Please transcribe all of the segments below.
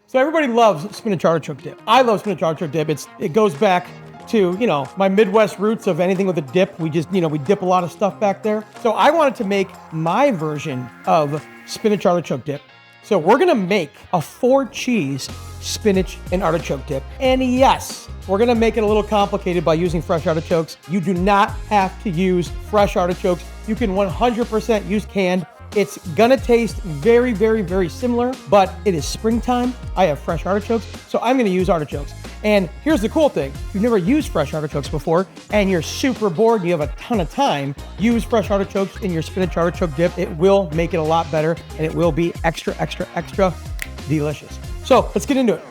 So everybody loves spinach artichoke dip. I love spinach artichoke dip. It goes back to, my Midwest roots of anything with a dip. We just, we dip a lot of stuff back there. So I wanted to make my version of spinach artichoke dip. So we're gonna make a 4-cheese spinach and artichoke dip. And yes, we're gonna make it a little complicated by using fresh artichokes. You do not have to use fresh artichokes. You can 100% use canned. It's gonna taste very, very, very similar, but it is springtime. I have fresh artichokes, so I'm gonna use artichokes. And here's the cool thing. If you've never used fresh artichokes before and you're super bored and you have a ton of time, use fresh artichokes in your spinach artichoke dip. It will make it a lot better and it will be extra, extra, extra delicious. So let's get into it.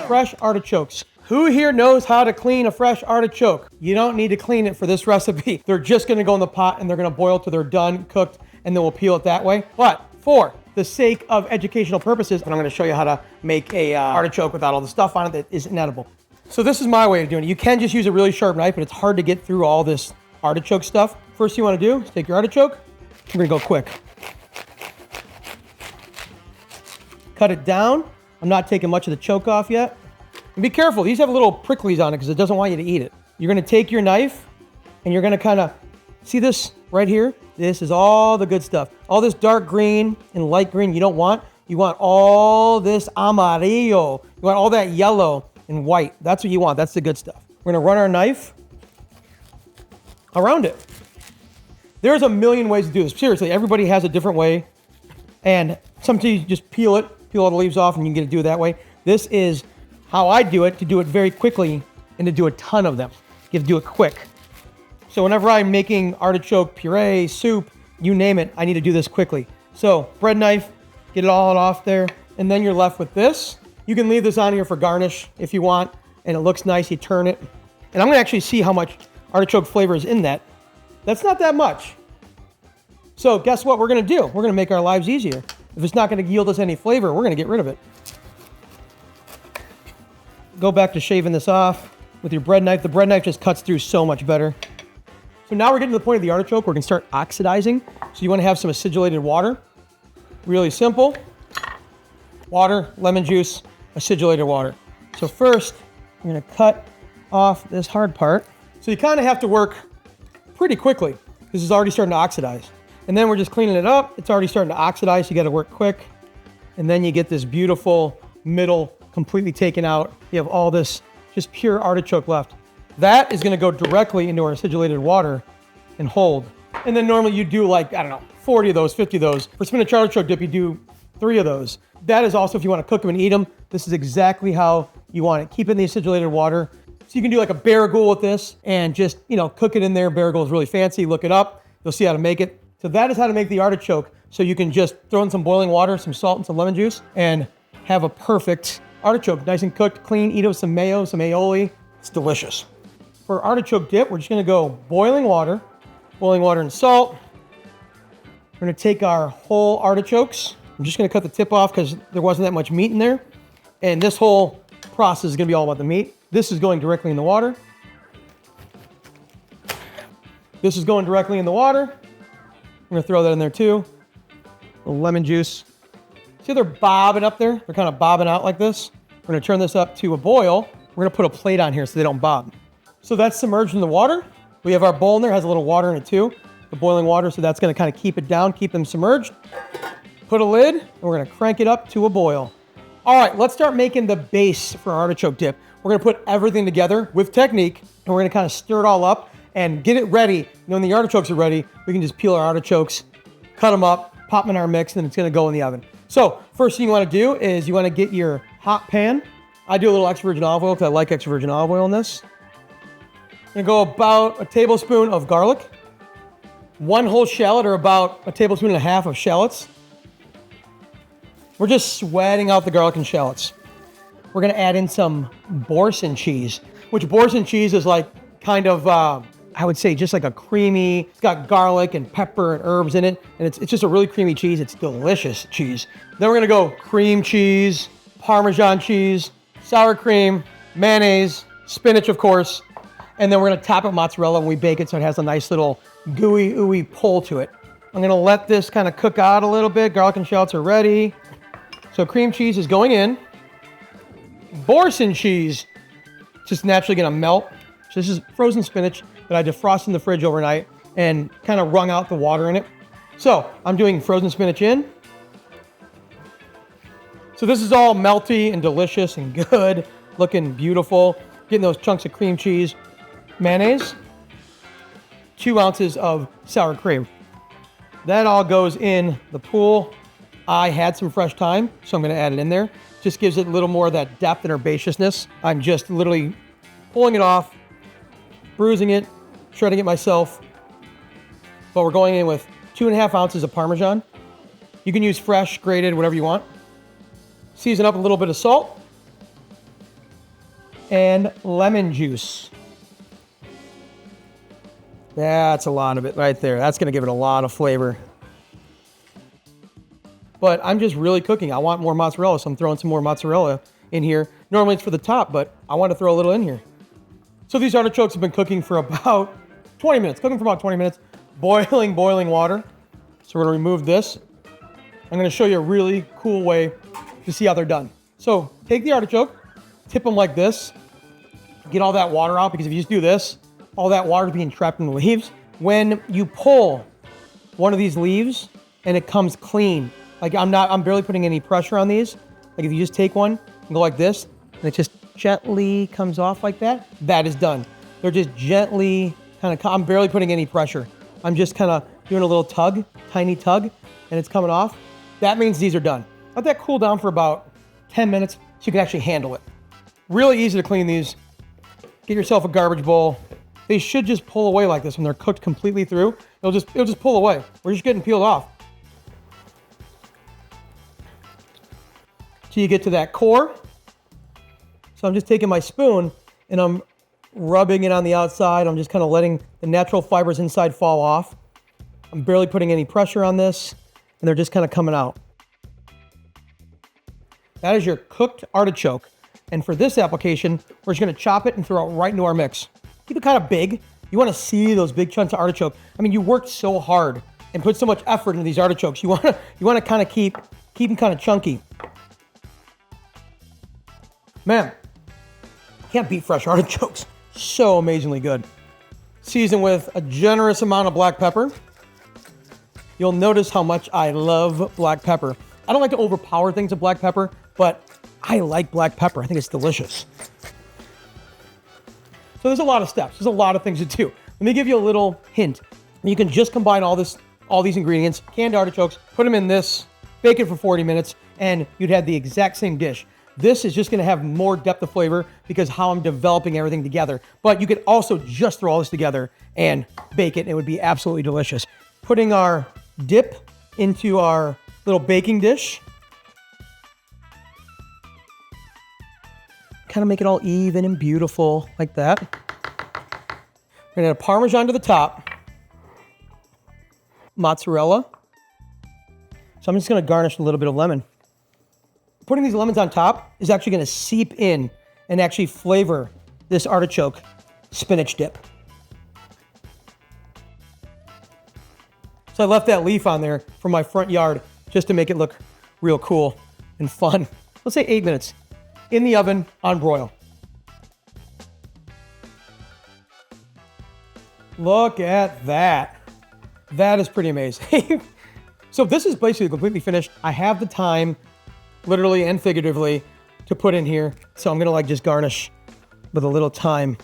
Fresh artichokes. Who here knows how to clean a fresh artichoke? You don't need to clean it for this recipe. They're just gonna go in the pot and they're gonna boil till they're done, cooked, and then we'll peel it that way. But for the sake of educational purposes, I'm gonna show you how to make a artichoke without all the stuff on it that isn't edible. So this is my way of doing it. You can just use a really sharp knife, but it's hard to get through all this artichoke stuff. First thing you wanna do is take your artichoke. We're gonna go quick. Cut it down. I'm not taking much of the choke off yet. And be careful, these have little pricklies on it because it doesn't want you to eat it. You're gonna take your knife and you're gonna kind of, see this right here? This is all the good stuff. All this dark green and light green you don't want. You want all this amarillo. You want all that yellow and white. That's what you want, that's the good stuff. We're gonna run our knife around it. There's a million ways to do this. Seriously, everybody has a different way. And sometimes you just peel all the leaves off and you can get it do it that way. This is how I do it, to do it very quickly and to do a ton of them. You have to do it quick. So whenever I'm making artichoke puree, soup, you name it, I need to do this quickly. So bread knife, get it all off there, and then you're left with this. You can leave this on here for garnish if you want, and it looks nice, you turn it. And I'm gonna actually see how much artichoke flavor is in that. That's not that much. So guess what we're gonna do? We're gonna make our lives easier. If it's not gonna yield us any flavor, we're gonna get rid of it. Go back to shaving this off with your bread knife. The bread knife just cuts through so much better. So now we're getting to the point of the artichoke. We're gonna start oxidizing. So you wanna have some acidulated water. Really simple. Water, lemon juice, acidulated water. So first, I'm gonna cut off this hard part. So you kinda have to work pretty quickly because it's already starting to oxidize. And then we're just cleaning it up. It's already starting to oxidize, so you gotta work quick. And then you get this beautiful middle completely taken out. You have all this just pure artichoke left. That is gonna go directly into our acidulated water and hold. And then normally you do like, 40 of those, 50 of those. For spinach artichoke dip, you do 3 of those. That is also if you wanna cook them and eat them, this is exactly how you want it. Keep it in the acidulated water. So you can do like a barragoule with this and just, cook it in there. Barragoule is really fancy, look it up. You'll see how to make it. So that is how to make the artichoke. So you can just throw in some boiling water, some salt and some lemon juice and have a perfect artichoke, nice and cooked, clean, eat it with some mayo, some aioli. It's delicious. For artichoke dip, we're just gonna go boiling water and salt. We're gonna take our whole artichokes. I'm just gonna cut the tip off because there wasn't that much meat in there. And this whole process is gonna be all about the meat. This is going directly in the water. This is going directly in the water. I'm gonna throw that in there too. A little lemon juice. See how they're bobbing up there? They're kind of bobbing out like this. We're gonna turn this up to a boil. We're gonna put a plate on here so they don't bob. So that's submerged in the water. We have our bowl in there, has a little water in it too. The boiling water, so that's gonna kind of keep it down, keep them submerged. Put a lid, and we're gonna crank it up to a boil. All right, let's start making the base for our artichoke dip. We're gonna put everything together with technique, and we're gonna kind of stir it all up and get it ready. When the artichokes are ready, we can just peel our artichokes, cut them up, pop them in our mix, and then it's gonna go in the oven. So first thing you wanna do is you wanna get your hot pan. I do a little extra virgin olive oil because I like extra virgin olive oil in this. I'm gonna go about a tablespoon of garlic, 1 whole shallot or about a tablespoon and a half of shallots. We're just sweating out the garlic and shallots. We're gonna add in some Boursin cheese, which Boursin cheese is like kind of, I would say just like a creamy, it's got garlic and pepper and herbs in it. And it's just a really creamy cheese. It's delicious cheese. Then we're gonna go cream cheese, Parmesan cheese, sour cream, mayonnaise, spinach, of course. And then we're gonna top it with mozzarella when we bake it so it has a nice little gooey, ooey pull to it. I'm gonna let this kind of cook out a little bit. Garlic and shallots are ready. So cream cheese is going in. Boursin cheese just naturally gonna melt. So this is frozen spinach that I defrosted in the fridge overnight and kind of wrung out the water in it. So I'm doing frozen spinach in. So this is all melty and delicious and good, looking beautiful. Getting those chunks of cream cheese. Mayonnaise, 2 ounces of sour cream. That all goes in the pool. I had some fresh thyme, so I'm gonna add it in there. Just gives it a little more of that depth and herbaceousness. I'm just literally pulling it off, bruising it, shredding it myself. But we're going in with 2.5 ounces of Parmesan. You can use fresh, grated, whatever you want. Season up a little bit of salt. And lemon juice. That's a lot of it right there. That's gonna give it a lot of flavor. But I'm just really cooking. I want more mozzarella, so I'm throwing some more mozzarella in here. Normally it's for the top, but I want to throw a little in here. So these artichokes have been cooking for about 20 minutes. Cooking for about 20 minutes. Boiling water. So we're gonna remove this. I'm gonna show you a really cool way to see how they're done. So take the artichoke, tip them like this, get all that water out, because if you just do this, all that water is being trapped in the leaves. When you pull one of these leaves and it comes clean, like I'm barely putting any pressure on these. Like if you just take one and go like this, and it just gently comes off like that, that is done. They're just gently I'm barely putting any pressure. I'm just kind of doing a little tug, tiny tug, and it's coming off. That means these are done. Let that cool down for about 10 minutes so you can actually handle it. Really easy to clean these. Get yourself a garbage bowl. They should just pull away like this when they're cooked completely through. It'll just pull away. We're just getting peeled off. So you get to that core. So I'm just taking my spoon and I'm rubbing it on the outside. I'm just kind of letting the natural fibers inside fall off. I'm barely putting any pressure on this, and they're just kind of coming out. That is your cooked artichoke. And for this application, we're just gonna chop it and throw it right into our mix. Keep it kind of big. You wanna see those big chunks of artichoke. I mean, you worked so hard and put so much effort into these artichokes. You wanna kind of keep them kind of chunky. Man, can't beat fresh artichokes. So amazingly good. Season with a generous amount of black pepper. You'll notice how much I love black pepper. I don't like to overpower things with black pepper, but I like black pepper. I think it's delicious. So there's a lot of steps. There's a lot of things to do. Let me give you a little hint. You can just combine all these ingredients, canned artichokes, put them in this, bake it for 40 minutes, and you'd have the exact same dish. This is just gonna have more depth of flavor because how I'm developing everything together. But you could also just throw all this together and bake it, and it would be absolutely delicious. Putting our dip into our little baking dish. Kind of make it all even and beautiful like that. We're gonna add Parmesan to the top. Mozzarella. So I'm just gonna garnish a little bit of lemon. Putting these lemons on top is actually gonna seep in and actually flavor this artichoke spinach dip. So I left that leaf on there from my front yard just to make it look real cool and fun. Let's say 8 minutes in the oven on broil. Look at that. That is pretty amazing. So this is basically completely finished. I have the time, literally and figuratively, to put in here. So I'm gonna just garnish with a little thyme.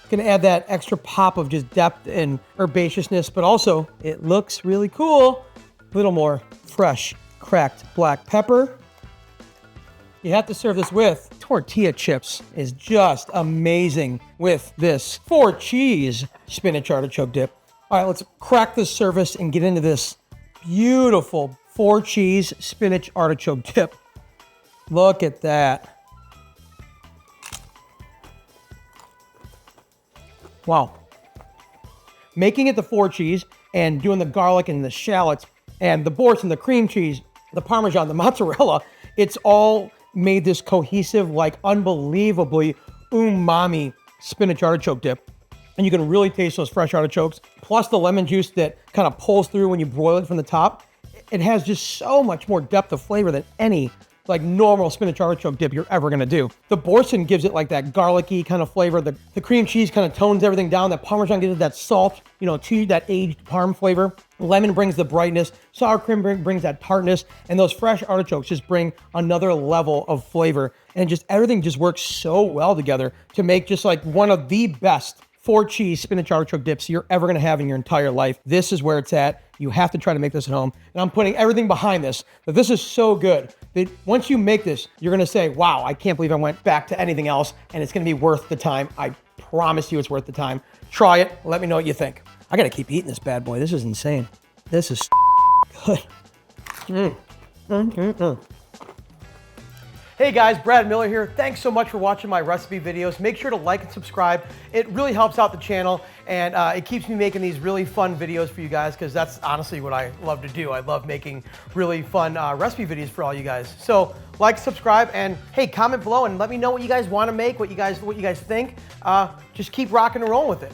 Gonna add that extra pop of just depth and herbaceousness, but also it looks really cool. A little more fresh, cracked black pepper. You have to serve this with tortilla chips. Is just amazing with this 4 cheese spinach artichoke dip. All right, let's crack this surface and get into this beautiful 4 cheese spinach artichoke dip. Look at that. Wow. Making it the 4 cheese and doing the garlic and the shallots and the boursin, the cream cheese, the Parmesan, the mozzarella, it's all made this cohesive, unbelievably umami spinach artichoke dip. and you can really taste those fresh artichokes, plus the lemon juice that kind of pulls through when you broil it from the top. It has just so much more depth of flavor than any like normal spinach artichoke dip you're ever gonna do. The boursin gives it like that garlicky kind of flavor. The cream cheese kind of tones everything down. That Parmesan gives it that salt, you know, to that aged parm flavor. Lemon brings the brightness. Sour cream brings that tartness. And those fresh artichokes just bring another level of flavor. And just everything just works so well together to make just like one of the best 4-cheese spinach artichoke dips you're ever gonna have in your entire life. This is where it's at. You have to try to make this at home. And I'm putting everything behind this, that this is so good that once you make this, you're gonna say, wow, I can't believe I went back to anything else, and it's gonna be worth the time. I promise you it's worth the time. Try it, let me know what you think. I gotta keep eating this bad boy. This is insane. This is good. Hey guys, Brad Miller here. Thanks so much for watching my recipe videos. Make sure to like and subscribe. It really helps out the channel, and it keeps me making these really fun videos for you guys, because that's honestly what I love to do. I love making really fun recipe videos for all you guys. So like, subscribe, and hey, comment below and let me know what you guys want to make, what you guys think. Just keep rocking and rolling with it.